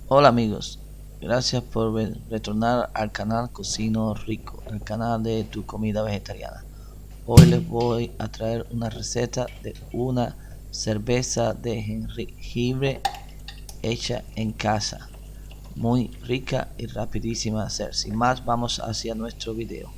Hola amigos, gracias por retornar al canal Cocino Rico, el canal de tu comida vegetariana. Hoy les voy a traer una receta de una cerveza de jengibre hecha en casa, muy rica y rapidísima de hacer. Sin más, vamos hacia nuestro video.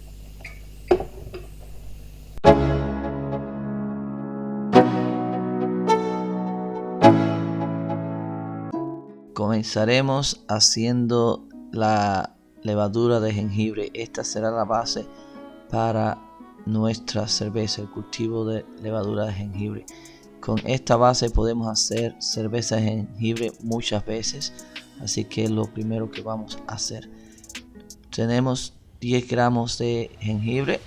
Comenzaremos haciendo la levadura de jengibre. Esta será la base para nuestra cerveza, el cultivo de levadura de jengibre. Con esta base podemos hacer cerveza de jengibre muchas veces, así que es lo primero que vamos a hacer. Tenemos 10 gramos de jengibre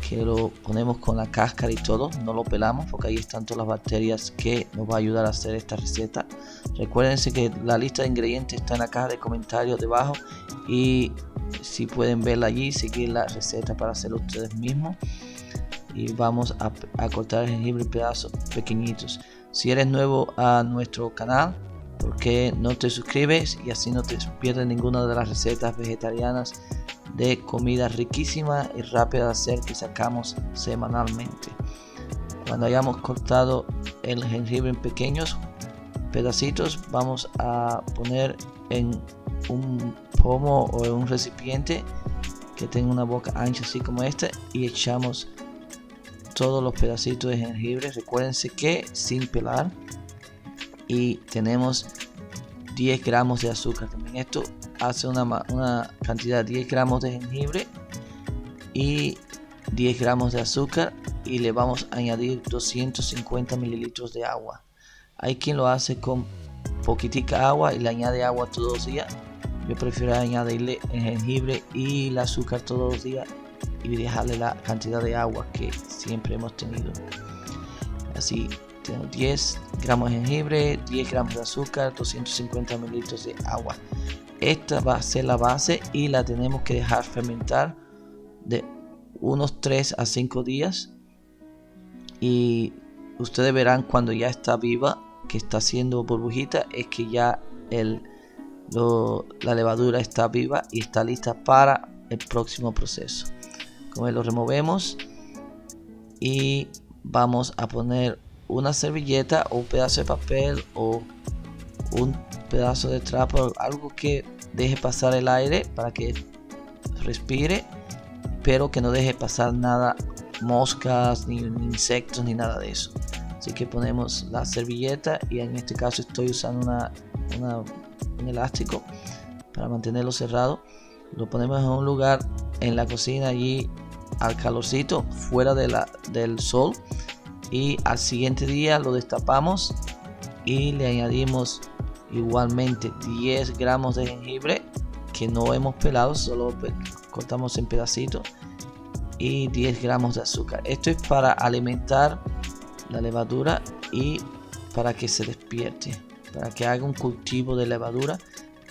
que lo ponemos con la cáscara y todo, no lo pelamos porque ahí están todas las bacterias que nos va a ayudar a hacer esta receta. Recuérdense que la lista de ingredientes está en la caja de comentarios debajo y si pueden verla allí, seguir la receta para hacerlo ustedes mismos. Y vamos a cortar el jengibre en pedazos pequeñitos. Si eres nuevo a nuestro canal, ¿por qué no te suscribes y así no te pierdes ninguna de las recetas vegetarianas de comida riquísima y rápida de hacer que sacamos semanalmente? Cuando hayamos cortado el jengibre en pequeños pedacitos, vamos a poner en un pomo o en un recipiente que tenga una boca ancha así como este y echamos todos los pedacitos de jengibre. Recuérdense que sin pelar, y tenemos 10 gramos de azúcar también. Esto hace una cantidad de 10 gramos de jengibre y 10 gramos de azúcar, y le vamos a añadir 250 mililitros de agua. Hay quien lo hace con poquitica agua y le añade agua todos los días. Yo prefiero añadirle el jengibre y el azúcar todos los días y dejarle la cantidad de agua que siempre hemos tenido. Así tenemos 10 gramos de jengibre, 10 gramos de azúcar, 250 mililitros de agua. Esta va a ser la base y la tenemos que dejar fermentar de unos 3 a 5 días, y ustedes verán cuando ya está viva, que está haciendo burbujita, es que ya la levadura está viva y está lista para el próximo proceso. Como lo removemos y vamos a poner una servilleta o un pedazo de papel o un pedazo de trapo, algo que deje pasar el aire para que respire, pero que no deje pasar nada, moscas ni insectos ni nada de eso. Así que ponemos la servilleta, y en este caso estoy usando un elástico para mantenerlo cerrado. Lo ponemos en un lugar en la cocina, allí al calorcito, fuera del sol, y al siguiente día lo destapamos y le añadimos igualmente 10 gramos de jengibre que no hemos pelado, solo cortamos en pedacitos, y 10 gramos de azúcar. Esto es para alimentar la levadura y para que se despierte, para que haga un cultivo de levadura,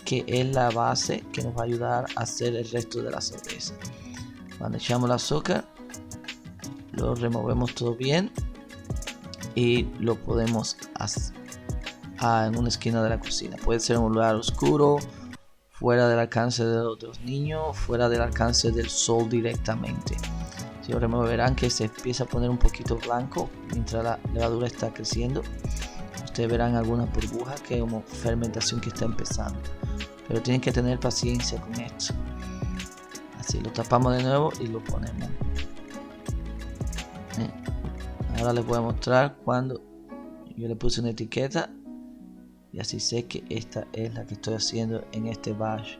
que es la base que nos va a ayudar a hacer el resto de la cerveza. Cuando echamos el azúcar, lo removemos todo bien y lo podemos hacer en una esquina de la cocina. Puede ser en un lugar oscuro, fuera del alcance de los niños, fuera del alcance del sol directamente. Si lo removerán, que se empieza a poner un poquito blanco mientras la levadura está creciendo. Ustedes verán algunas burbujas, que es como fermentación que está empezando, pero tienen que tener paciencia con esto. Así lo tapamos de nuevo y lo ponemos. Ahora les voy a mostrar cuando yo le puse una etiqueta, y así sé que esta es la que estoy haciendo en este batch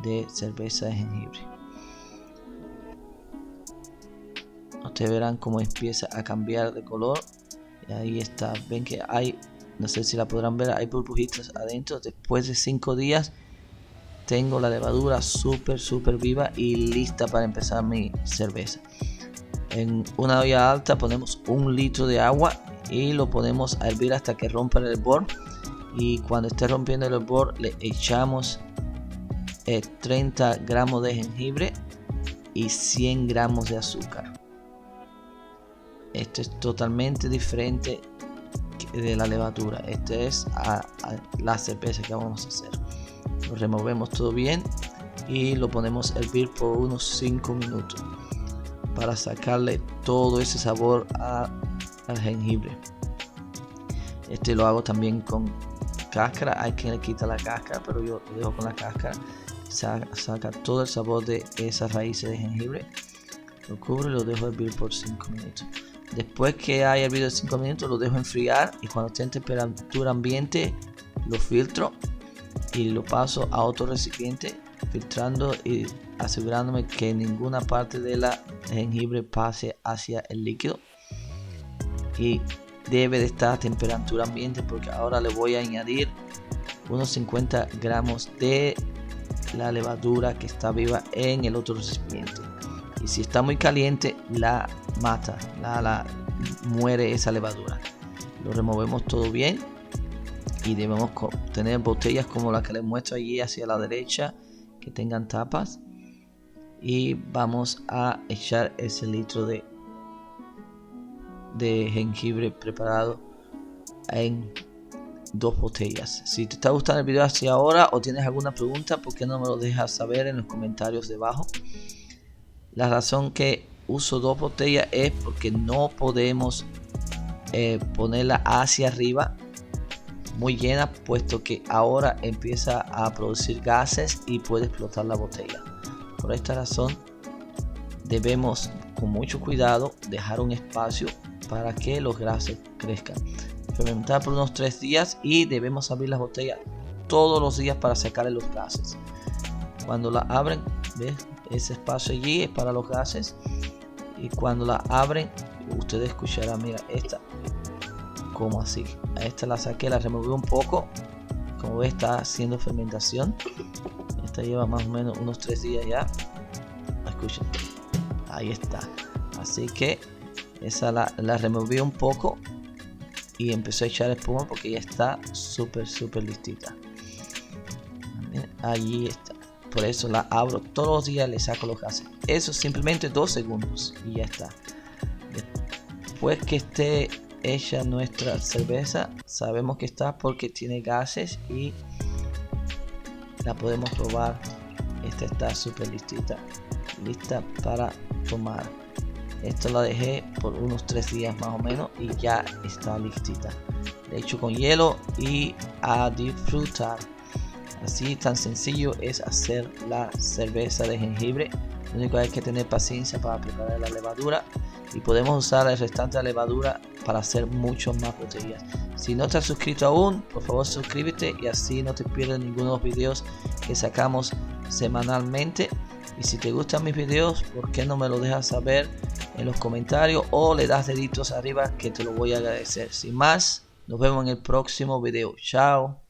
de cerveza de jengibre. Ustedes verán cómo empieza a cambiar de color, y ahí está. Ven que hay, no sé si la podrán ver, hay burbujitas adentro. Después de 5 días tengo la levadura súper viva y lista para empezar mi cerveza. En una olla alta ponemos 1 litro de agua y lo ponemos a hervir hasta que rompa el hervor, y cuando esté rompiendo el hervor le echamos 30 gramos de jengibre y 100 gramos de azúcar. Esto es totalmente diferente de la levadura. Esta es la cerveza que vamos a hacer. Lo removemos todo bien y lo ponemos a hervir por unos 5 minutos para sacarle todo ese sabor al jengibre. Lo hago también con cáscara. Hay quien le quita la cáscara, pero yo lo dejo con la cáscara. Saca todo el sabor de esas raíces de jengibre. Lo cubro y lo dejo hervir por 5 minutos. Después que haya hervido 5 minutos, lo dejo enfriar y cuando esté en temperatura ambiente lo filtro y lo paso a otro recipiente, filtrando y asegurándome que ninguna parte de la jengibre pase hacia el líquido. Y debe de estar a temperatura ambiente, porque ahora le voy a añadir unos 50 gramos de la levadura que está viva en el otro recipiente. Y si está muy caliente, la mata, muere esa levadura. Lo removemos todo bien y debemos tener botellas como la que les muestro allí hacia la derecha, que tengan tapas, y vamos a echar ese litro de jengibre preparado en 2 botellas. Si te está gustando el video hacia ahora o tienes alguna pregunta, ¿por qué no me lo dejas saber en los comentarios debajo? La razón que uso 2 botellas es porque no podemos ponerla hacia arriba muy llena, puesto que ahora empieza a producir gases y puede explotar la botella. Por esta razón debemos con mucho cuidado dejar un espacio para que los gases crezcan. Fermentar por unos 3 días y debemos abrir las botellas todos los días para sacarle los gases. Cuando la abren, ¿ves? Ese espacio allí es para los gases, y cuando la abren ustedes escucharán, mira, esta como así. A esta la saqué, la removí un poco, como ves está haciendo fermentación. Esta lleva más o menos unos 3 días ya. Escuchen, ahí está. Así que esa la removí un poco y empezó a echar espuma porque ya está súper listita. Allí está. Por eso la abro todos los días, le saco los gases. Eso simplemente 2 segundos y ya está. Después que esté hecha nuestra cerveza, sabemos que está porque tiene gases y la podemos probar. Esta está súper listita, lista para tomar. Esto la dejé por unos 3 días más o menos y ya está listita. Le echo con hielo y a disfrutar. Así tan sencillo es hacer la cerveza de jengibre. Lo único que hay que tener paciencia para preparar la levadura, y podemos usar el restante de la levadura para hacer muchas más botellas. Si no estás suscrito aún, por favor suscríbete y así no te pierdes ninguno de los videos que sacamos semanalmente. Y si te gustan mis videos, ¿por qué no me lo dejas saber en los comentarios o le das deditos arriba, que te lo voy a agradecer? Sin más, nos vemos en el próximo video. Chao.